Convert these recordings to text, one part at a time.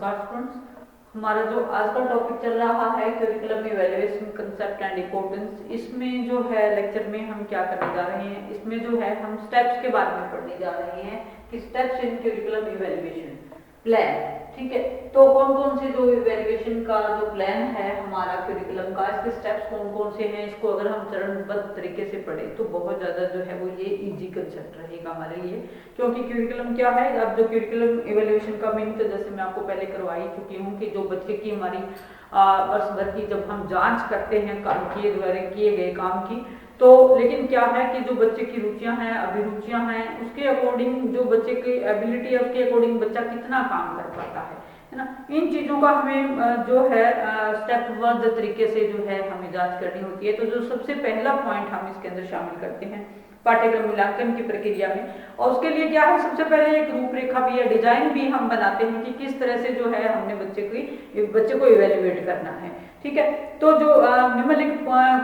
नमस्कार स्टूडेंट्स, हमारा जो आज का टॉपिक चल रहा है curriculum evaluation concept and importance. इसमें जो है लेक्चर में हम क्या करने जा रहे हैं, इसमें जो है हम स्टेप्स के बारे में पढ़ने जा रहे हैं कि steps in curriculum evaluation plan. ठीक है, तो कौन कौन से जो इवैल्यूएशन का जो प्लान है हमारा करिकुलम का, इसके स्टेप्स कौन कौन से हैं, इसको अगर हम चरणबद्ध तरीके से पढ़े तो बहुत ज़्यादा जो है वो ये इजी कंसेप्ट रहेगा हमारे लिए। क्योंकि करिकुलम क्या है, अब जो करिकुलम इवैल्यूएशन का मीनिंग तो जैसे मैं आपको पहले करवा ही चुकी हूँ कि जो बच्चे की हमारी वर्ष भर की जब हम जांच करते हैं काम किए गए काम की, तो लेकिन क्या है कि जो बच्चे की रुचियां हैं, अभिरुचियां हैं, उसके अकॉर्डिंग जो बच्चे की एबिलिटी है उसके अकॉर्डिंग बच्चा कितना काम कर पाता है ना। इन चीज़ों का हमें जो है स्टेपबद्ध तरीके से जो है हमें जांच करनी होती है। तो जो सबसे पहला पॉइंट हम इसके अंदर शामिल करते हैं पाठ्यक्रम मूल्यांकन की प्रक्रिया में, और उसके लिए क्या है, सबसे पहले एक रूपरेखा भी है, डिजाइन भी हम बनाते हैं कि किस तरह से जो है हमने बच्चे को इवेल्युएट करना है। ठीक है, तो जो निम्नलिखित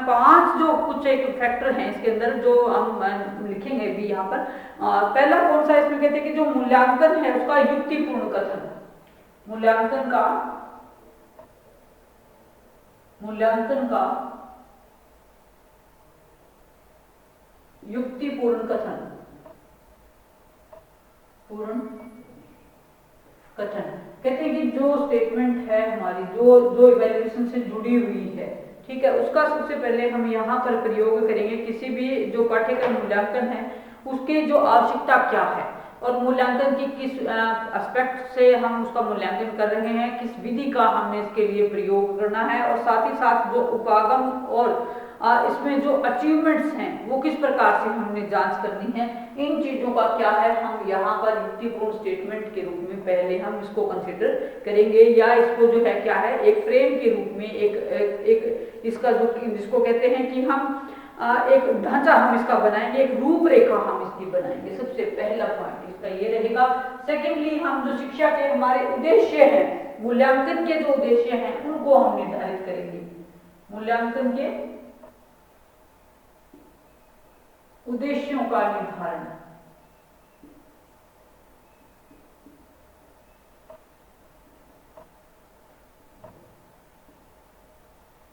5 जो कुछ एक फैक्टर हैं इसके अंदर जो हम लिखेंगे भी यहाँ पर। पहला कौन सा, इसमें कहते हैं कि जो मूल्यांकन है उसका युक्तिपूर्ण कथन, मूल्यांकन का युक्तिपूर्ण कथन, कहते हैं कि जो स्टेटमेंट है हमारी जो इवैल्यूएशन से जुड़ी हुई है, ठीक है, उसका सबसे पहले हम यहाँ पर प्रयोग करेंगे। किसी भी जो पाठ्यक्रम मूल्यांकन है उसके जो आवश्यकता क्या है और मूल्यांकन की किस एस्पेक्ट से हम उसका मूल्यांकन कर रहे हैं, किस विधि का हमने इसके लिए प्रयोग करना है, और साथ ही साथ जो उपागम और इसमें जो अचीवमेंट्स हैं वो किस प्रकार से हमने जांच करनी है, इन चीजों का क्या है हम यहाँ पर युक्तिपूर्ण स्टेटमेंट के रूप में पहले हम इसको कंसिडर करेंगे, या इसको जो है क्या है एक फ्रेम के रूप में एक इसका जो जिसको कहते हैं कि हम एक ढांचा हम इसका बनाएंगे, एक रूपरेखा हम इसकी बनाएंगे। सबसे पहला पॉइंट इसका ये रहेगा। सेकेंडली, हम जो शिक्षा के हमारे उद्देश्य हैं, मूल्यांकन के जो उद्देश्य हैं उनको हम निर्धारित करेंगे। मूल्यांकन के उद्देश्यों का निर्धारण,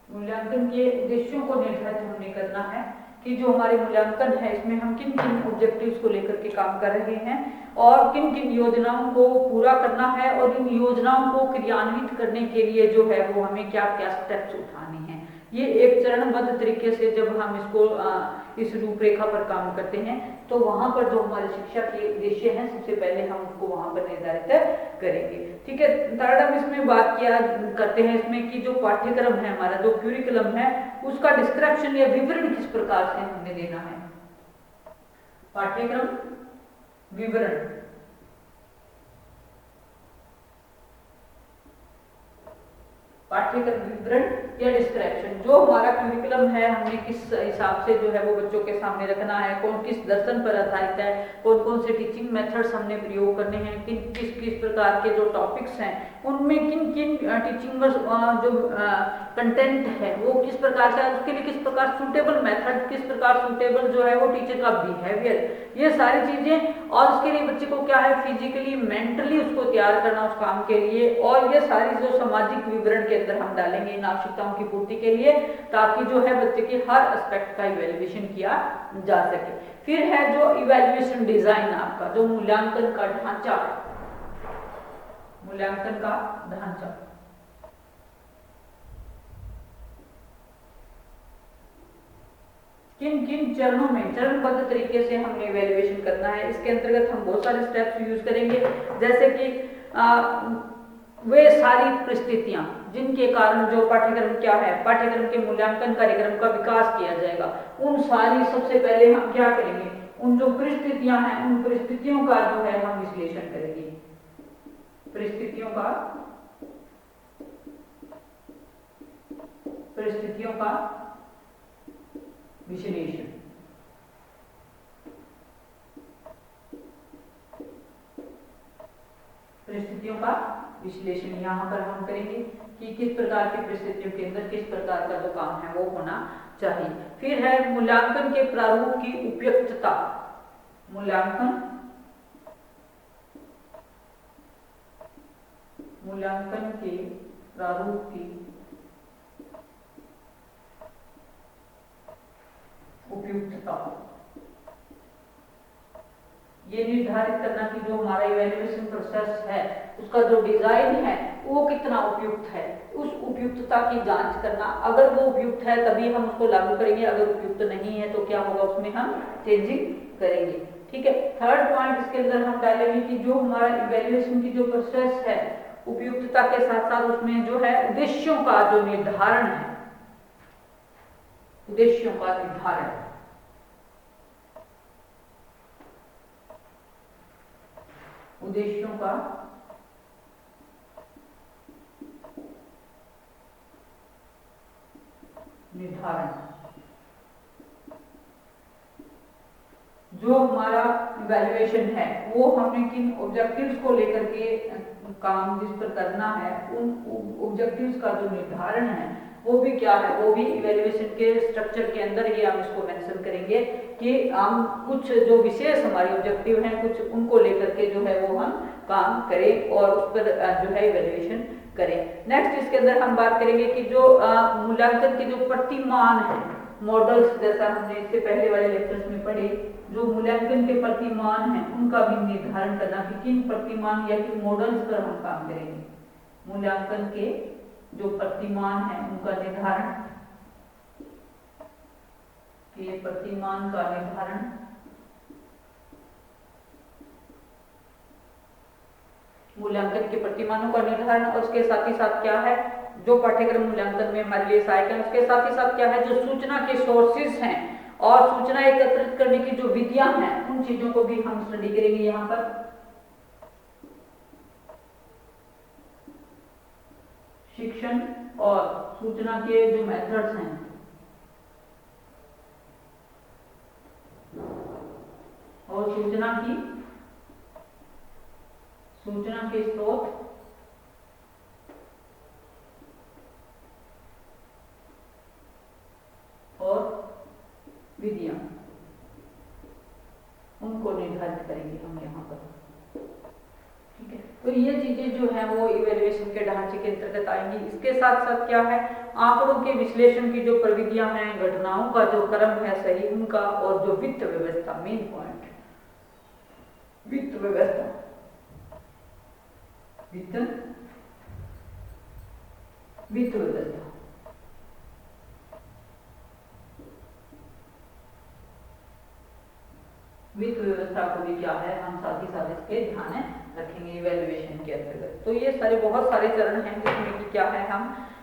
मूल्यांकन के उद्देश्यों को निर्धारित हमने करना है कि जो हमारे मूल्यांकन है इसमें हम किन किन ऑब्जेक्टिव्स को लेकर के काम कर रहे हैं और किन किन योजनाओं को पूरा करना है, और इन योजनाओं को क्रियान्वित करने के लिए जो है वो हमें क्या क्या स्टेप्स उठाने हैं। ये एक चरणबद्ध तरीके से जब हम इसको इस रूपरेखा पर काम करते हैं तो वहां पर जो हमारे शिक्षा के उद्देश्य हैं सबसे पहले हम उसको वहां पर निर्धारित करेंगे। ठीक है, थर्ड हम इसमें बात किया करते हैं इसमें कि जो पाठ्यक्रम है हमारा, जो क्यूरिकुलम है, उसका डिस्क्रिप्शन या विवरण किस प्रकार से हमने देना है। पाठ्यक्रम विवरण, पाठ्यक्रम विवरण या डिस्क्रिप्शन, जो हमारा करिकुलम है हमने किस हिसाब से जो है वो बच्चों के सामने रखना है, कौन किस दर्शन पर आधारित है, कौन कौन से टीचिंग मेथड्स हमने प्रयोग करने हैं, किस प्रकार के जो टॉपिक्स हैं उनमें किन किन टीचिंग जो कंटेंट है वो किस प्रकार से, उसके लिए किस प्रकार सूटेबल मेथड, किस प्रकार सूटेबल जो है वो टीचर का बिहेवियर, ये सारी चीजें, और उसके लिए बच्चे को क्या है फिजिकली मेंटली उसको तैयार करना उस काम के लिए, और ये सारी जो सामाजिक विवरण के अंदर हम डालेंगे इन आवश्यकताओं की पूर्ति के लिए, ताकि जो है बच्चे के हर एस्पेक्ट का इवैल्यूएशन किया जा सके। फिर है जो इवैल्यूएशन डिजाइन, आपका जो मूल्यांकन का ढांचा, मूल्यांकन का ढांचा, किन किन चरणों में चरणबद्ध तरीके से हमने इवैल्यूएशन करना है। इसके अंतर्गत हम बहुत सारे स्टेप्स यूज करेंगे, जैसे कि वे सारी परिस्थितियां जिनके कारण जो पाठ्यक्रम क्या है, पाठ्यक्रम के मूल्यांकन कार्यक्रम का विकास किया जाएगा, उन सारी सबसे पहले हम क्या करेंगे, उन जो परिस्थितियां हैं उन परिस्थितियों का जो है हम विश्लेषण करेंगे। परिस्थितियों का विश्लेषण, परिस्थितियों का विश्लेषण यहाँ पर हम करेंगे कि किस प्रकार की परिस्थितियों के अंदर किस प्रकार का जो काम है वो होना चाहिए। फिर है मूल्यांकन के प्रारूप की उपयुक्तता, मूल्यांकन मूल्यांकन के प्रारूप की उपयुक्तता, ये निर्धारित करना कि जो हमारा इवैल्यूएशन प्रोसेस है उसका जो डिजाइन है वो कितना उपयुक्त है, उस उपयुक्तता की जांच करना। अगर वो उपयुक्त है तभी हम उसको लागू करेंगे, अगर उपयुक्त नहीं है तो क्या होगा, उसमें हम चेंजिंग करेंगे। ठीक है। थर्ड पॉइंट इसके अंदर हम डालेंगे कि जो हमारा इवैल्यूएशन की जो प्रोसेस है उपयुक्तता के साथ साथ उसमें जो है उद्देश्यों का जो निर्धारण है, उद्देश्यों का निर्धारण, उद्देश्यों का निर्धारण। जो हमारा इवैल्यूएशन है वो हमने किन ऑब्जेक्टिव्स को लेकर के काम जिस पर करना है, उन ऑब्जेक्टिव्स का जो निर्धारण है वो भी क्या है, वो भी इवैल्यूएशन के स्ट्रक्चर के अंदर ही हम इसको मेंशन करेंगे कि हम कुछ जो विशेष हमारे ऑब्जेक्टिव हैं कुछ उनको लेकर के जो है वो हम काम करें और उस पर जो है इवैल्यूएशन करें। नेक्स्ट इसके अंदर हम बात करेंगे कि जो मूल्यांकन के जो प्रतिमान है, मॉडल्स, जैसा हमने इससे पहले वाले लेक्चर्स में पढ़े, जो मूल्यांकन के प्रतिमान हैं उनका भी निर्धारण करना कि किन प्रतिमान या किन मॉडल्स पर हम काम करेंगे। मूल्यांकन के जो प्रतिमान हैं उनका निर्धारण, के प्रतिमान का निर्धारण, मूल्यांकन के प्रतिमानों का निर्धारण, और उसके साथ ही साथ क्या है जो पाठ्यक्रम मूल्यांकन में हमारे लिए सहायक है, उसके साथ ही साथ क्या है जो सूचना के सोर्सेज हैं और सूचना एकत्रित करने की जो विधियां हैं उन चीजों को भी हम स्टडी करेंगे। यहाँ पर शिक्षण और सूचना के जो मेथड्स हैं और सूचना के स्रोत और विधियां, उनको निर्धारित करेंगे हम यहाँ पर। ठीक है। तो ये चीजें जो है वो इवैल्यूएशन के ढांचे के अंतर्गत आएंगी। इसके साथ साथ क्या है, आंकड़ों के विश्लेषण की जो प्रविधियां हैं, घटनाओं का जो क्रम है सही उनका, और जो वित्त व्यवस्था, मेन पॉइंट वित्त व्यवस्था, वित्त व्यवस्था, वित्त व्यवस्था को भी क्या है हम साथ ही साथ इसके ध्यान रखेंगे इवैल्यूएशन के अंतर्गत। तो ये सारे बहुत सारे चरण हैं जिसमें कि क्या है हम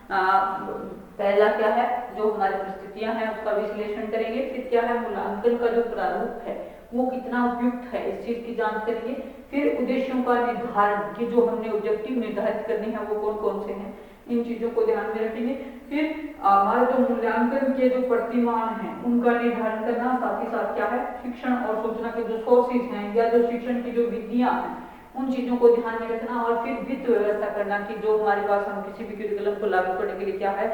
पहला क्या है जो हमारी परिस्थितियां हैं उसका विश्लेषण करेंगे, फिर क्या है मूल्यांकन का जो प्रारूप है वो कितना उपयुक्त है इस चीज की जांच करेंगे, फिर उद्देश्यों का निर्धारण कि जो हमने ऑब्जेक्टिव निर्धारित करने हैं वो कौन कौन से हैं, इन चीजों को ध्यान में रखेंगे, फिर हमारे जो मूल्यांकन के जो प्रतिमान हैं उनका निर्धारण करना, साथ ही साथ क्या है शिक्षण और सूचना के जो सोर्सेज हैं या जो शिक्षण की जो विधियां हैं उन चीजों को ध्यान में रखना, और फिर वित्त व्यवस्था करना कि जो हमारे पास हम किसी भी करिकुलम को लागू करने के लिए क्या है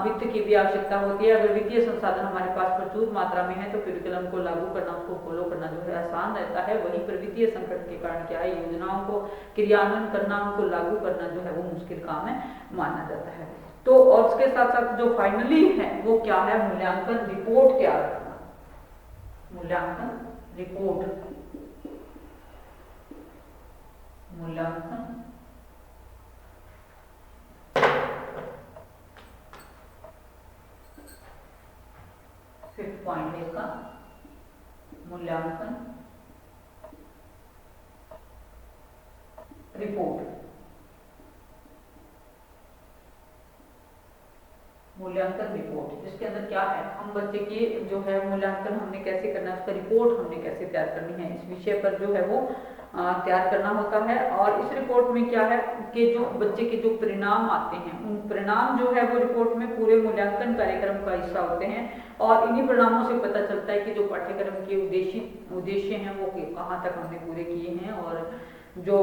वित्त की भी आवश्यकता होती है। अगर वित्तीय संसाधन हमारे पास प्रचुर मात्रा में है तो करिकुलम को लागू करना, उसको फॉलो करना जो है आसान रहता है। वहीं पर वित्तीय संकट के कारण क्या है योजनाओं को क्रियान्वयन करना, उनको लागू करना जो है वो मुश्किल काम है माना जाता है। तो और उसके साथ साथ जो फाइनली है वो क्या है मूल्यांकन रिपोर्ट तैयार करना, मूल्यांकन रिपोर्ट, मूल्यांकन फिफ्थ पॉइंट है इसका, मूल्यांकन रिपोर्ट, मूल्यांकन रिपोर्ट जिसके अंदर क्या है हम बच्चे की जो है मूल्यांकन हमने कैसे करना है, उसका रिपोर्ट हमने कैसे तैयार करनी है, इस विषय पर जो है वो तैयार करना होता है। और इस रिपोर्ट में क्या है कि जो बच्चे के जो परिणाम आते हैं उन परिणाम जो है वो रिपोर्ट में पूरे मूल्यांकन कार्यक्रम का हिस्सा होते हैं, और इन्हीं परिणामों से पता चलता है कि जो पाठ्यक्रम के उद्देश्य हैं वो कहाँ तक हमने पूरे किए हैं, और जो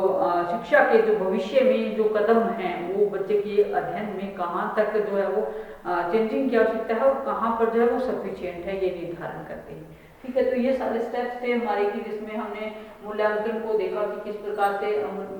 शिक्षा के जो भविष्य में जो कदम हैं वो बच्चे के अध्ययन में कहाँ तक जो है वो चेंजिंग की आवश्यकता है और कहाँ पर जो है वो सफिशिएंट है, ये निर्धारण करते हैं। ठीक है। तो ये सारे स्टेप्स थे हमारे कि जिसमें हमने मूल्यांकन को देखा कि किस प्रकार से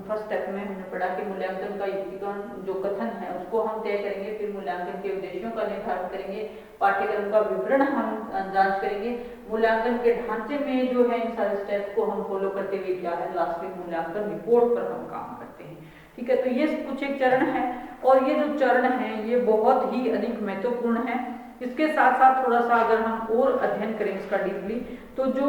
फर्स्ट स्टेप में हमने पढ़ा कि मूल्यांकन का युक्तिकरण जो कथन है उसको हम तय करेंगे, फिर मूल्यांकन के उद्देश्यों का निर्धारण करेंगे, पाठ्यक्रम का विवरण हम जांच करेंगे, मूल्यांकन के ढांचे में जो है इन सारे स्टेप्स को हम फॉलो करते हुए क्या है लास्ट में मूल्यांकन रिपोर्ट पर हम काम करते हैं। ठीक है। तो ये कुछ एक चरण है और ये जो चरण है ये बहुत ही अधिक महत्वपूर्ण है। इसके साथ साथ थोड़ा सा अगर हम और अध्ययन करें इसका डीपली तो जो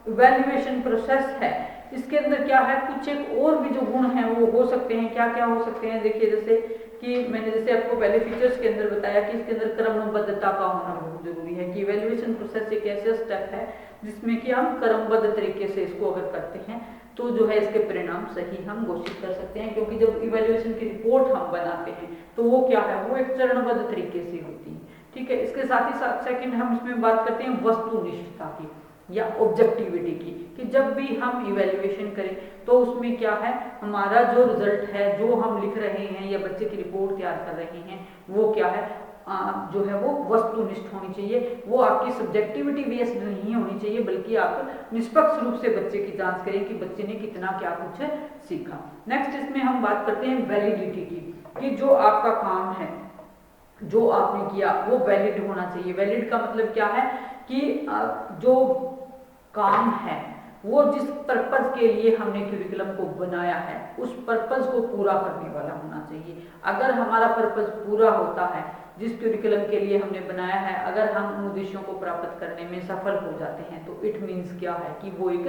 इवैल्यूएशन प्रोसेस है इसके अंदर क्या है, कुछ एक और भी जो गुण हैं वो हो सकते हैं। क्या क्या हो सकते हैं, देखिए जैसे कि मैंने जैसे आपको पहले फीचर्स के अंदर बताया कि इसके अंदर क्रमबद्धता का होना बहुत जरूरी है कि इवैल्यूएशन प्रोसेस एक ऐसा स्टेप है जिसमें कि हम क्रमबद्ध तरीके से इसको अगर करते हैं तो जो है इसके परिणाम सही हम घोषित कर सकते हैं, क्योंकि जब इवैल्यूएशन की रिपोर्ट हम बनाते हैं तो वो क्या है, वो एक चरणबद्ध तरीके से होती है। ठीक है। इसके साथ ही साथ सेकंड हम इसमें बात करते हैं वस्तुनिष्ठता की या ऑब्जेक्टिविटी की, कि जब भी हम इवैल्यूएशन करें तो उसमें क्या है, हमारा जो रिजल्ट है जो हम लिख रहे हैं या बच्चे की रिपोर्ट तैयार कर रहे हैं वो क्या है, जो है वो वस्तुनिष्ठ होनी चाहिए। वो आपकी सब्जेक्टिविटी बेस्ड नहीं होनी चाहिए, बल्कि आप निष्पक्ष रूप से बच्चे की जांच करें कि बच्चे ने कितना क्या कुछ सीखा। नेक्स्ट इसमें हम बात करते हैं वैलिडिटी की, कि जो आपका काम है जो आपने किया वो वैलिड होना चाहिए। वैलिड का मतलब क्या है कि जो काम है वो जिस पर्पज के लिए हमने क्यूरिकुलम को बनाया है उस पर्पज को पूरा करने वाला होना चाहिए। अगर हमारा पर्पज पूरा होता है जिस क्यूरिकुलम के लिए हमने बनाया है, अगर हम उन उद्देश्यों को प्राप्त करने में सफल हो जाते हैं तो इट मीन्स क्या है कि वो एक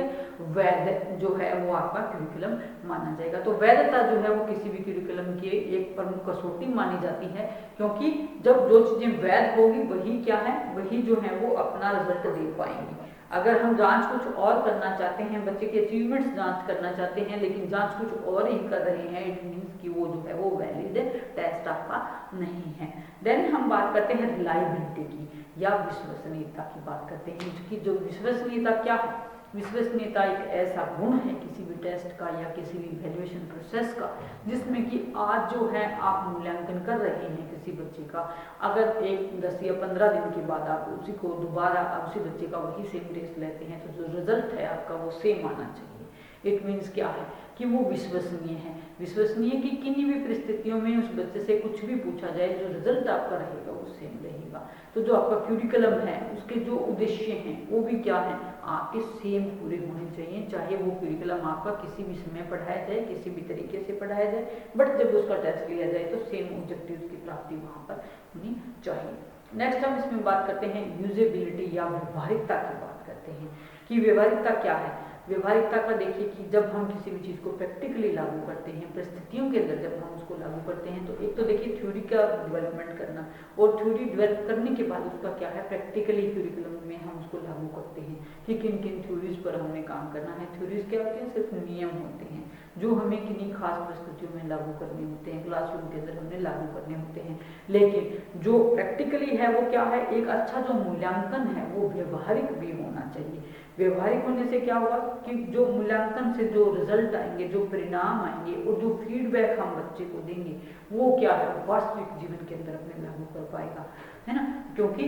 वैध जो है वो आपका क्यूरिकुलम माना जाएगा। तो वैधता जो है वो किसी भी क्यूरिकुलम की एक प्रमुख कसौटी मानी जाती है, क्योंकि जब जो चीजें वैध होगी वही क्या है, वही जो है वो अपना रिजल्ट दे पाएंगी। अगर हम जांच कुछ और करना चाहते हैं, बच्चे के अचीवमेंट्स जांच करना चाहते हैं लेकिन जांच कुछ और ही कर रहे हैं, इट मीन्स कि वो जो है वो वैलिड टेस्ट आपका नहीं है। देन हम बात करते हैं रिलायबिलिटी की या विश्वसनीयता की बात करते हैं, कि जो विश्वसनीयता क्या है, विश्वसनीयता एक ऐसा गुण है किसी भी टेस्ट का या किसी भी इवैल्यूएशन प्रोसेस का जिसमें कि आज जो है आप मूल्यांकन कर रहे हैं किसी बच्चे का, अगर एक 10 या 15 दिन के बाद आप उसी को दोबारा उसी बच्चे का वही सेम टेस्ट लेते हैं तो जो रिजल्ट है आपका वो सेम आना चाहिए। इट मीन्स क्या है कि वो विश्वसनीय है। विश्वसनीय की किन्हीं भी परिस्थितियों में उस बच्चे से कुछ भी पूछा जाए जो रिजल्ट आपका रहेगा वो सेम रहेगा। तो जो आपका क्यूरिकुलम है उसके जो उद्देश्य हैं वो भी क्या है, आपके सेम पूरे होने चाहिए, चाहे वो क्यूरिकुलम आपका किसी भी समय पढ़ाया जाए, किसी भी तरीके से पढ़ाया जाए, बट जब उसका टेस्ट लिया जाए तो सेम ऑब्जेक्टिव्स की प्राप्ति वहाँ पर होनी चाहिए। नेक्स्ट हम इसमें बात करते हैं यूजेबिलिटी या व्यवहारिकता की बात करते हैं कि व्यवहारिकता क्या है। व्यवहारिकता का देखिए कि जब हम किसी भी चीज़ को प्रैक्टिकली लागू करते हैं, परिस्थितियों के अंदर जब हम उसको लागू करते हैं तो एक तो देखिए थ्योरी का डेवलपमेंट करना और थ्योरी डेवलप करने के बाद उसका क्या है प्रैक्टिकली क्यूरिकुलम में हम उसको लागू करते हैं कि किन किन थ्योरीज पर हमने काम करना है। थ्योरीज क्या होते हैं, सिर्फ नियम होते हैं जो हमें किन्हीं खास परिस्थितियों में लागू करने होते हैं, क्लासरूम के अंदर हमने लागू करने होते हैं। लेकिन जो प्रैक्टिकली है वो क्या है, एक अच्छा जो मूल्यांकन है वो व्यवहारिक भी होना चाहिए। व्यवहारिक होने से क्या होगा कि जो मूल्यांकन से जो रिजल्ट आएंगे, जो परिणाम आएंगे और जो फीडबैक हम बच्चे को देंगे वो क्या है, वास्तविक जीवन के अंदर अपने लागू कर पाएगा, है ना। क्योंकि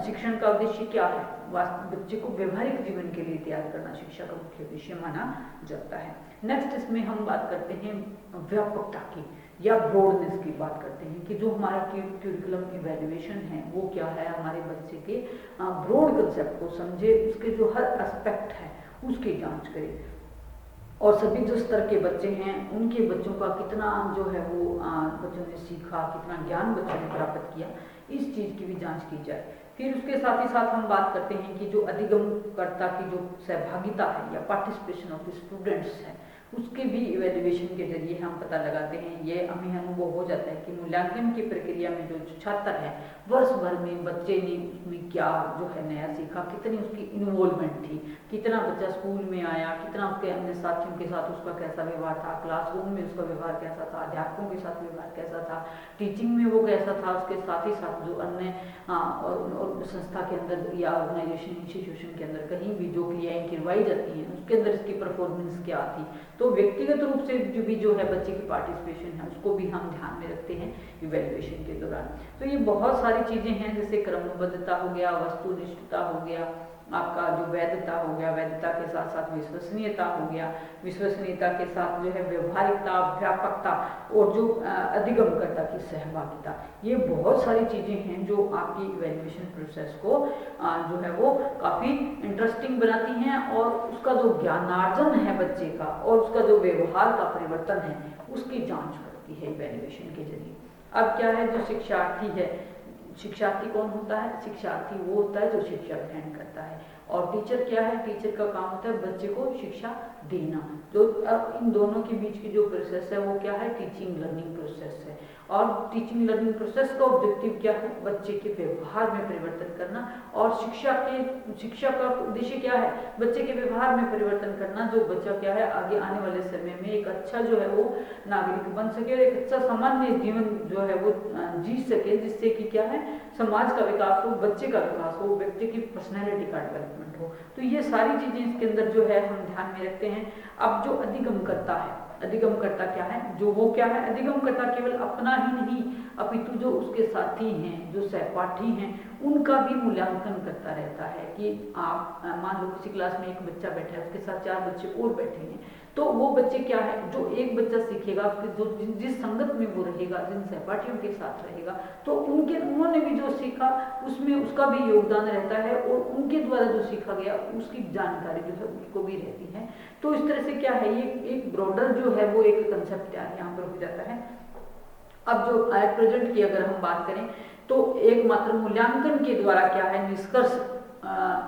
शिक्षण का उद्देश्य क्या है, बच्चे को व्यवहारिक जीवन के लिए तैयार करना शिक्षा का मुख्य उद्देश्य माना जाता है। नेक्स्ट इसमें हम बात करते हैं व्यापकता की या ब्रॉडनेस की बात करते हैं कि जो हमारा क्यूरिकुलम इवैल्यूएशन है वो क्या है, हमारे बच्चे के ब्रॉड कंसेप्ट को समझे, उसके जो हर एस्पेक्ट है उसकी जांच करे और सभी जो स्तर के बच्चे हैं उनके बच्चों का कितना जो है वो बच्चों ने सीखा, कितना ज्ञान बच्चों ने प्राप्त किया, इस चीज़ की भी जांच की जाए। फिर उसके साथ ही साथ हम बात करते हैं कि जो अधिगमकर्ता की जो सहभागिता है या पार्टिसिपेशन ऑफ द स्टूडेंट्स है उसके भी इवैल्यूएशन के जरिए हम पता लगाते हैं। ये हमें अनुभव हो जाता है कि मूल्यांकन की प्रक्रिया में जो छात्र है वर्ष भर में बच्चे ने उसमें क्या जो है नया सीखा, कितनी उसकी इन्वॉल्वमेंट थी, कितना बच्चा स्कूल में आया, कितना उसके अन्य साथियों के साथ उसका कैसा व्यवहार था, क्लासरूम में उसका व्यवहार कैसा था, अध्यापकों के साथ व्यवहार कैसा था, टीचिंग में वो कैसा था, उसके साथ ही साथ जो अन्य और संस्था के अंदर या ऑर्गेनाइजेशन इंस्टीट्यूशन के अंदर कहीं भी जो क्रियाएं करवाई जाती हैं उसके अंदर इसकी परफॉर्मेंस क्या थी। तो व्यक्तिगत रूप से जो है बच्चे की पार्टिसिपेशन है उसको भी हम ध्यान में रखते हैं इवैल्यूएशन के दौरान। तो ये बहुत सारी चीज़ें हैं जैसे क्रमबद्धता हो गया, वस्तुनिष्ठता हो गया, आपका जो वैधता हो गया, वैधता के साथ साथ विश्वसनीयता हो गया, विश्वसनीयता के साथ जो है व्यवहारिकता, व्यापकता और जो अधिगमकर्ता की सहभागिता, ये बहुत सारी चीज़ें हैं जो आपकी इवैल्यूएशन प्रोसेस को जो है वो काफ़ी इंटरेस्टिंग बनाती हैं और उसका जो ज्ञानार्जन है बच्चे का और उसका जो व्यवहार का परिवर्तन है उसकी जांच करती है इवैल्यूएशन के जरिए। अब क्या है, जो शिक्षार्थी है, शिक्षार्थी कौन होता है? शिक्षार्थी वो होता है जो शिक्षा ग्रहण करता है, और टीचर क्या है? टीचर का काम होता है बच्चे को शिक्षा देना। तो अब इन दोनों के बीच की जो प्रोसेस है वो क्या है? टीचिंग लर्निंग प्रोसेस है। और टीचिंग लर्निंग प्रोसेस का ऑब्जेक्टिव क्या है? बच्चे के व्यवहार में परिवर्तन करना। और शिक्षा का उद्देश्य क्या है? बच्चे के व्यवहार में परिवर्तन करना, जो बच्चा क्या है आगे आने वाले समय में एक अच्छा जो है वो नागरिक बन सके और एक अच्छा सामान्य जीवन जो है वो जी सके, जिससे कि क्या है समाज का विकास हो, बच्चे का विकास हो, व्यक्ति की पर्सनैलिटी का डेवलपमेंट हो। तो ये सारी चीजें इसके अंदर जो है हम ध्यान में रखते हैं। अब जो अधिगमकर्ता है, अधिगमकर्ता क्या है? जो वो क्या है? अधिगमकर्ता केवल अपना ही नहीं अपितु जो उसके साथी हैं, जो सहपाठी हैं, उनका भी मूल्यांकन करता रहता है। कि आप मान लो किसी क्लास में एक बच्चा बैठा है, उसके साथ 4 बच्चे और बैठे हैं, तो वो बच्चे क्या है, जो एक बच्चा सीखेगा, जो जिस संगत में वो रहेगा, जिन सहपाठियों के साथ रहेगा, तो उन्होंने भी जो सीखा उसमें उसका भी योगदान रहता है और उनके द्वारा जो सीखा गया उसकी जानकारी जो है उसको भी रहती है। तो इस तरह से क्या है, ये एक ब्रॉडर जो है वो एक कंसेप्ट यहाँ पर हो जाता है। अब जो एट प्रेजेंट की अगर हम बात करें तो एकमात्र मूल्यांकन के द्वारा क्या है, निष्कर्ष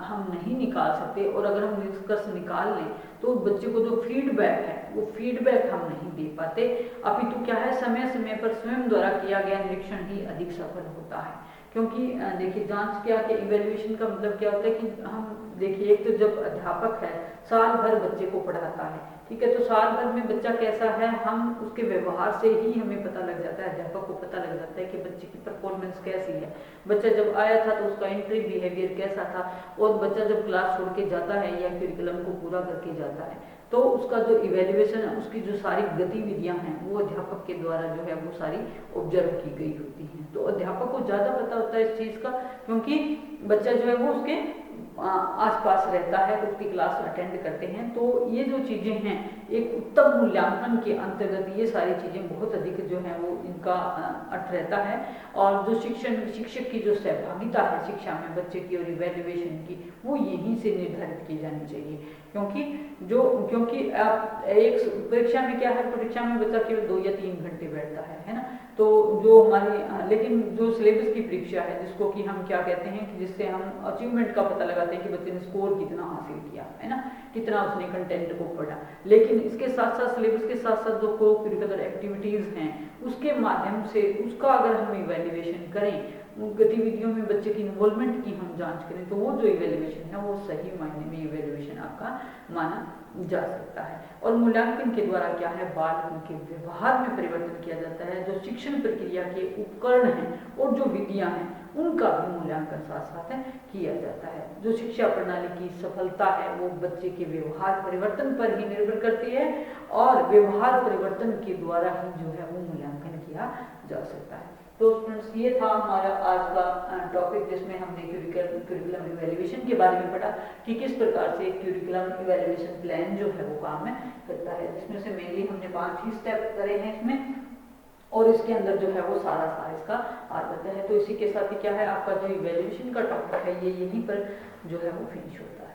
हम नहीं निकाल सकते, और अगर हम निष्कर्ष निकाल लें तो बच्चे को जो फीडबैक है वो फीडबैक हम नहीं दे पाते, अपितु क्या है समय समय पर स्वयं द्वारा किया गया निरीक्षण ही अधिक सफल होता है। क्योंकि देखिए जांच क्या कि इवैल्यूएशन का मतलब क्या होता है कि हम देखिए, एक तो जब अध्यापक है साल भर बच्चे को पढ़ाता है, ठीक है, तो साल भर में बच्चा कैसा है हम उसके व्यवहार से ही हमें पता लग जाता है, अध्यापक को पता लग जाता है कि बच्चे की परफॉर्मेंस कैसी है। बच्चा जब आया था तो उसका एंट्री बिहेवियर कैसा था, और बच्चा जब क्लास छोड़ के जाता है या करिकुलम को पूरा करके जाता है तो उसका जो इवैल्यूएशन है, उसकी जो सारी गतिविधियां हैं वो अध्यापक के द्वारा जो है वो सारी ऑब्जर्व की गई होती हैं। तो अध्यापक को ज़्यादा पता होता है इस चीज़ का, क्योंकि बच्चा जो है वो उसके आसपास रहता है, उसकी क्लास अटेंड करते हैं। तो ये जो चीज़ें हैं एक उत्तम मूल्यांकन के अंतर्गत ये सारी चीज़ें बहुत अधिक जो है वो इनका अर्थ रहता है। और जो शिक्षक की जो सहभागिता है शिक्षा में बच्चे की और इवैल्यूएशन की, वो यहीं से निर्धारित की जानी चाहिए। क्योंकि आप एक परीक्षा में क्या है, परीक्षा में बच्चा केवल 2 या 3 घंटे बैठता है ना। तो जो हमारी लेकिन जो सिलेबस की परीक्षा है जिसको कि हम क्या कहते हैं कि जिससे हम अचीवमेंट का पता लगाते हैं कि बच्चे ने स्कोर कितना हासिल किया है ना, कितना उसने कंटेंट को पढ़ा। लेकिन इसके साथ साथ सिलेबस के साथ साथ जो को करिकुलर एक्टिविटीज़ हैं उसके माध्यम से उसका अगर हम इवैल्यूएशन करें, उन गतिविधियों में बच्चे की इन्वॉल्वमेंट की हम जांच करें, तो वो जो इवैल्यूएशन है वो सही मायने में इवैल्यूएशन आपका माना जा सकता है। और मूल्यांकन के द्वारा क्या है, बालकों के व्यवहार में परिवर्तन किया जाता है। जो शिक्षण प्रक्रिया के उपकरण हैं और जो विधियां हैं उनका भी मूल्यांकन साथ साथ किया जाता है। जो शिक्षा प्रणाली की सफलता है वो बच्चे के व्यवहार परिवर्तन पर ही निर्भर करती है, और व्यवहार परिवर्तन के द्वारा ही जो है वो मूल्यांकन किया जा सकता है। तो स्टूडेंट्स ये था हमारा आज का टॉपिक, जिसमें हमने करिकुलम इवैल्यूएशन के बारे में पढ़ा कि किस प्रकार से करिकुलम इवैल्यूएशन प्लान जो है वो काम करता है, जिसमें से मेनली हमने 5 ही स्टेप करे हैं इसमें, और इसके अंदर जो है वो सारा इसका आ जाता है। तो इसी के साथ ही क्या है आपका जो इवैल्यूएशन का टॉपिक है ये यहीं पर जो है वो फिनिश होता है।